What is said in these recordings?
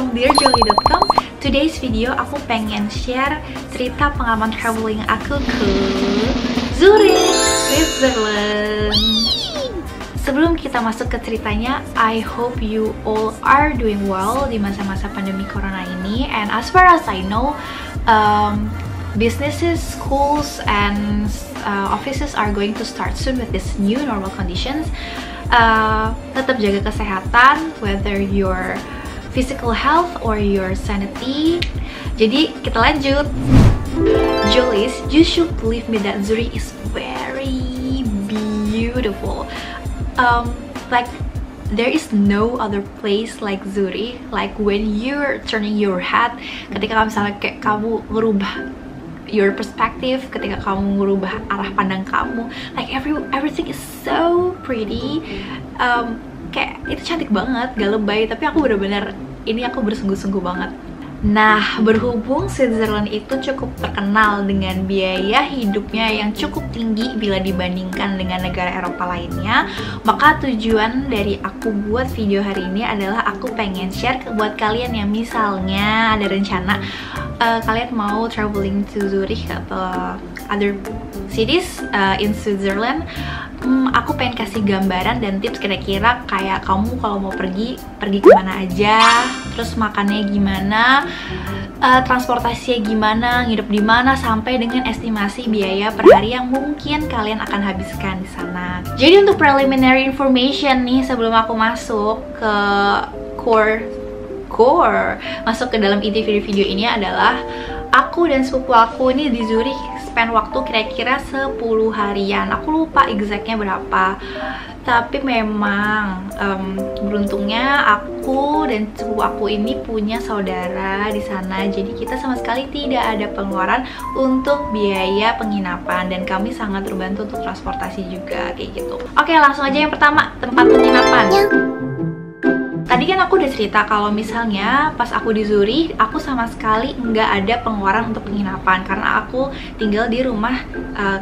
from dearjolly.com. Today's video aku pengen share cerita pengalaman traveling aku ke Zurich, Switzerland. Sebelum kita masuk ke ceritanya, I hope you all are doing well di masa-masa pandemi corona ini. And as far as I know, businesses, schools, and offices are going to start soon with this new normal conditions. Tetap jaga kesehatan, whether your physical health or your sanity. Jadi kita lanjut. Jollies, you should believe me that Zurich is very beautiful. Like there is no other place like Zurich. Like when you're turning your head, ketika misalnya kayak kamu merubah your perspective, ketika kamu merubah arah pandang kamu, like everything is so pretty. Kayak itu cantik banget, gak lebay, tapi aku bener-bener ini aku bersungguh-sungguh banget. Nah, berhubung Switzerland itu cukup terkenal dengan biaya hidupnya yang cukup tinggi bila dibandingkan dengan negara Eropa lainnya, maka tujuan dari aku buat video hari ini adalah aku pengen share buat kalian yang misalnya ada rencana kalian mau traveling to Zurich atau other cities in Switzerland. Aku pengen kasih gambaran dan tips kira-kira kayak kamu kalau mau pergi kemana aja, terus makannya gimana, transportasinya gimana, nginep di mana, sampai dengan estimasi biaya per hari yang mungkin kalian akan habiskan di sana. Jadi untuk preliminary information nih sebelum aku masuk ke masuk ke dalam inti video ini adalah aku dan sepupu aku ini di Zurich spend waktu kira-kira 10 harian. Aku lupa exactnya berapa, tapi memang beruntungnya aku dan sepupu aku ini punya saudara di sana, jadi kita sama sekali tidak ada pengeluaran untuk biaya penginapan dan kami sangat terbantu untuk transportasi juga kayak gitu. Oke, langsung aja yang pertama, tempat penginapan. Tadi kan aku udah cerita kalau misalnya pas aku di Zurich, aku sama sekali nggak ada pengeluaran untuk penginapan karena aku tinggal di rumah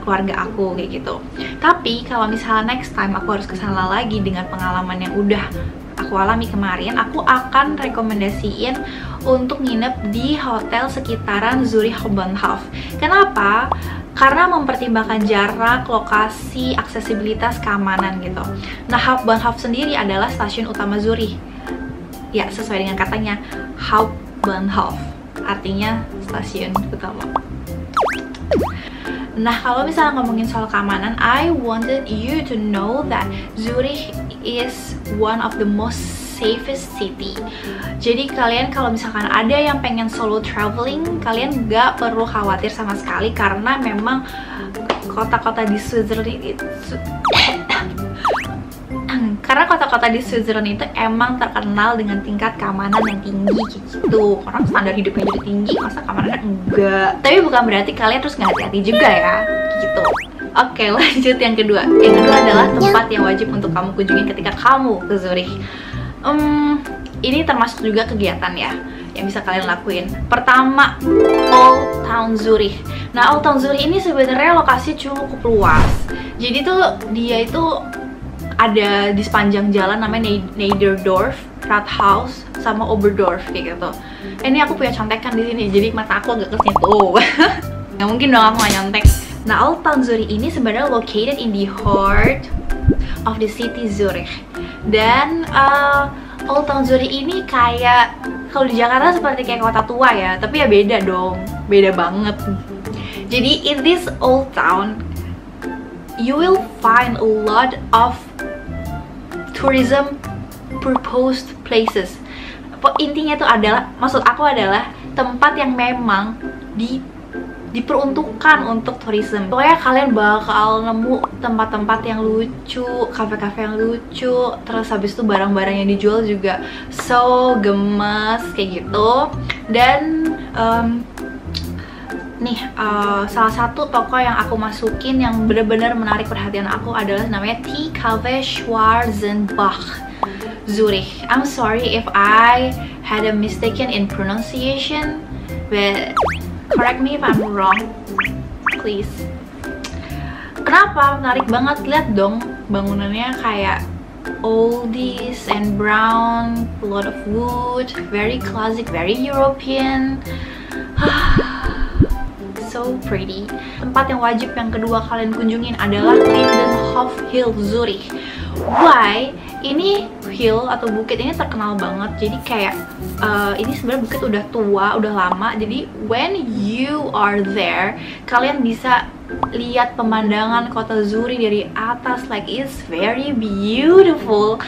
keluarga aku kayak gitu. Tapi kalau misalnya next time aku harus kesana lagi dengan pengalaman yang udah aku alami kemarin, aku akan rekomendasiin untuk nginep di hotel sekitaran Zurich Hauptbahnhof. Kenapa? Karena mempertimbangkan jarak, lokasi, aksesibilitas, keamanan gitu. Nah, Hauptbahnhof sendiri adalah stasiun utama Zurich. Ya, sesuai dengan katanya, Hauptbahnhof, artinya stasiun utama. Nah, kalau misalnya ngomongin soal keamanan, I wanted you to know that Zurich is one of the most safest city. Jadi kalian kalau misalkan ada yang pengen solo traveling, kalian nggak perlu khawatir sama sekali karena memang kota-kota di Switzerland itu emang terkenal dengan tingkat keamanan yang tinggi gitu. Orang standar hidupnya jadi tinggi, masa keamanannya enggak. Tapi bukan berarti kalian terus nggak hati-hati juga ya, gitu. Oke, lanjut yang kedua. Yang kedua adalah tempat yang wajib untuk kamu kunjungi ketika kamu ke Zurich. Ini termasuk juga kegiatan ya yang bisa kalian lakuin. Pertama, Old Town Zurich. Nah, Old Town Zurich ini sebenarnya lokasi cukup luas. Jadi tuh dia itu ada di sepanjang jalan namanya Niederdorf, Rathaus, sama Oberdorf kayak gitu. Ini aku punya contekan di sini, jadi mata aku agak kesini tuh. Nggak mungkin dong aku nggak nyontek. Nah, Old Town Zurich ini sebenarnya located in the heart of the city Zurich. Dan Old Town Zurich ini kayak kalau di Jakarta seperti kayak kota tua ya, tapi ya beda dong, beda banget. Jadi in this old town, you will find a lot of tourism proposed places. Intinya itu adalah, maksud aku adalah tempat yang memang diperuntukkan untuk tourism. Pokoknya kalian bakal nemu tempat-tempat yang lucu, kafe-kafe yang lucu, terus habis itu barang-barang yang dijual juga so gemes kayak gitu. Dan salah satu toko yang aku masukin yang benar-benar menarik perhatian aku adalah namanya TKV Schwarzenbach Zurich. I'm sorry if I had a mistaken in pronunciation, but correct me if I'm wrong, please. Kenapa? Menarik banget, lihat dong bangunannya kayak oldies and brown, a lot of wood, very classic, very European. So pretty. Tempat yang wajib yang kedua kalian kunjungin adalah Lindenhof Hill Zurich. Why? Ini hill atau bukit ini terkenal banget. Jadi kayak ini sebenarnya bukit udah tua, udah lama. Jadi when you are there, kalian bisa lihat pemandangan kota Zurich dari atas, like it's very beautiful.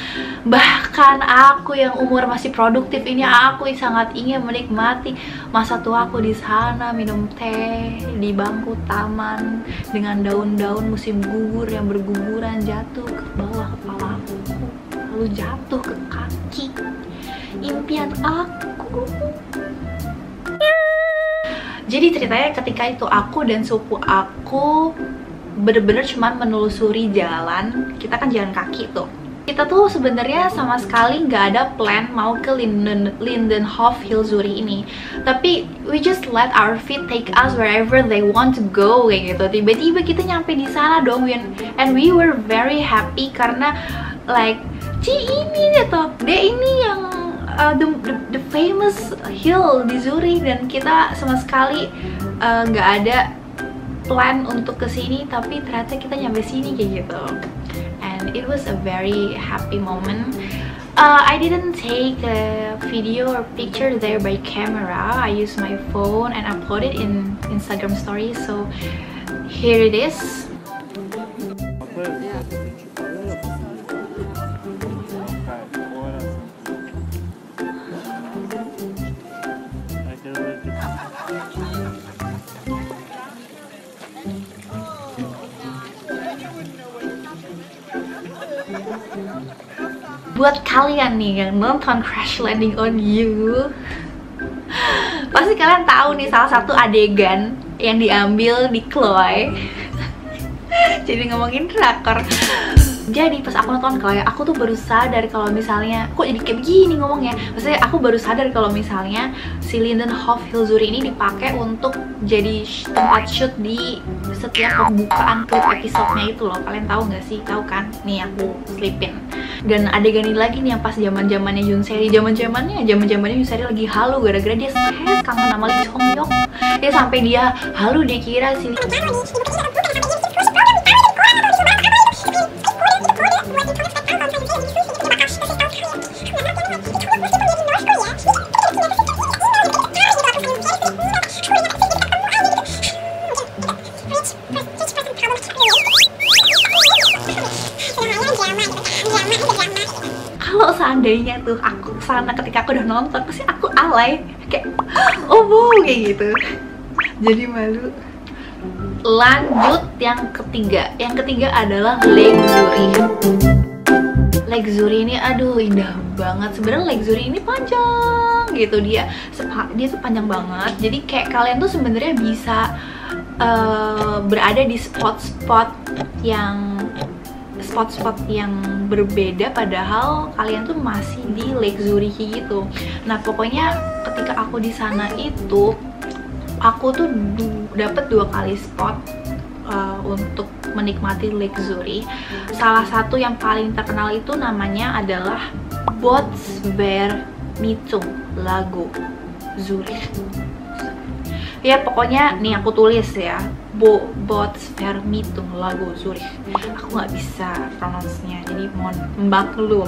Bahkan aku yang umur masih produktif ini, aku sangat ingin menikmati masa tua aku di sana, minum teh di bangku taman dengan daun-daun musim gugur yang berguguran jatuh ke bawah kepala aku, lalu jatuh ke kaki. Impian aku. Jadi ceritanya ketika itu aku dan sepupu aku bener-bener cuman menelusuri jalan. Kita kan jalan kaki tuh. Kita tuh sebenarnya sama sekali nggak ada plan mau ke Lindenhof Hill Zurich ini. Tapi we just let our feet take us wherever they want to go kayak gitu. Tiba-tiba kita nyampe di sana dong, and we were very happy karena like ini gitu, dia ini yang the famous hill di Zurich, dan kita sama sekali nggak ada plan untuk kesini, tapi ternyata kita nyampe sini kayak gitu. And it was a very happy moment. I didn't take a video or picture there by camera. I used my phone and upload it in Instagram stories. So here it is. Buat kalian nih yang nonton Crash Landing on You, pasti kalian tahu nih salah satu adegan yang diambil di Chloe. Jadi ngomongin drakor. Jadi pas aku nonton Chloe, aku tuh baru sadar kalau misalnya, kok jadi kayak begini ngomongnya. Maksudnya aku baru sadar kalau misalnya si Lindenhof Hill Zurich ini dipakai untuk jadi tempat shoot di setiap pembukaan klip episodenya itu loh. Kalian tahu nggak sih? Tahu kan? Nih aku selipin. Dan adegan ini lagi nih yang pas zaman-zamannya Yoonseri, zaman-zamannya Yoonseri lagi halu gara-gara dia stres kangen sama Lee Chong Yok. Dia sampai dia halu, dia kira si kalau seandainya tuh aku kesana ketika aku udah nonton, pasti aku alay kayak oh bu kayak gitu, jadi malu. Lanjut yang ketiga adalah Lake Zurich. Lake Zurich ini aduh indah banget. Sebenarnya Lake Zurich ini panjang gitu, dia tuh panjang banget. Jadi kayak kalian tuh sebenarnya bisa berada di spot-spot yang berbeda, padahal kalian tuh masih di Lake Zurich gitu. Nah pokoknya ketika aku di sana itu aku tuh dapat 2 kali spot untuk menikmati Lake Zurich. Salah satu yang paling terkenal itu namanya adalah Bootsbergmietung Lago Zurich. Ya pokoknya nih aku tulis ya, Bootsbergmietung Lago Zurich. Aku nggak bisa pronounce-nya, jadi mohon maklum.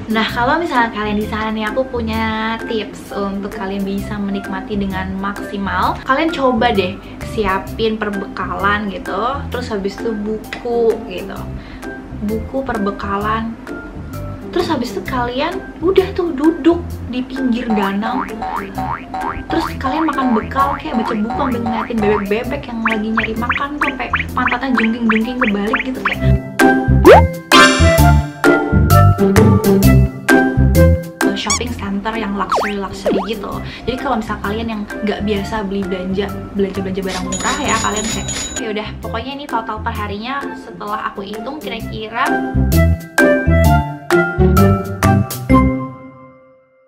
Nah kalau misalnya kalian di sana nih, aku punya tips untuk kalian bisa menikmati dengan maksimal. Kalian coba deh siapin perbekalan gitu, terus habis itu buku gitu, buku perbekalan. Terus habis itu kalian udah tuh duduk di pinggir danau. Terus kalian makan bekal kayak baca buku sambil ngeliatin bebek-bebek yang lagi nyari makan sampai pantatnya jengking-jengking kebalik gitu kayak. Shopping center yang luxury gitu. Jadi kalau misal kalian yang nggak biasa beli belanja barang murah ya, kalian kayak ya udah pokoknya ini total perharinya setelah aku hitung kira-kira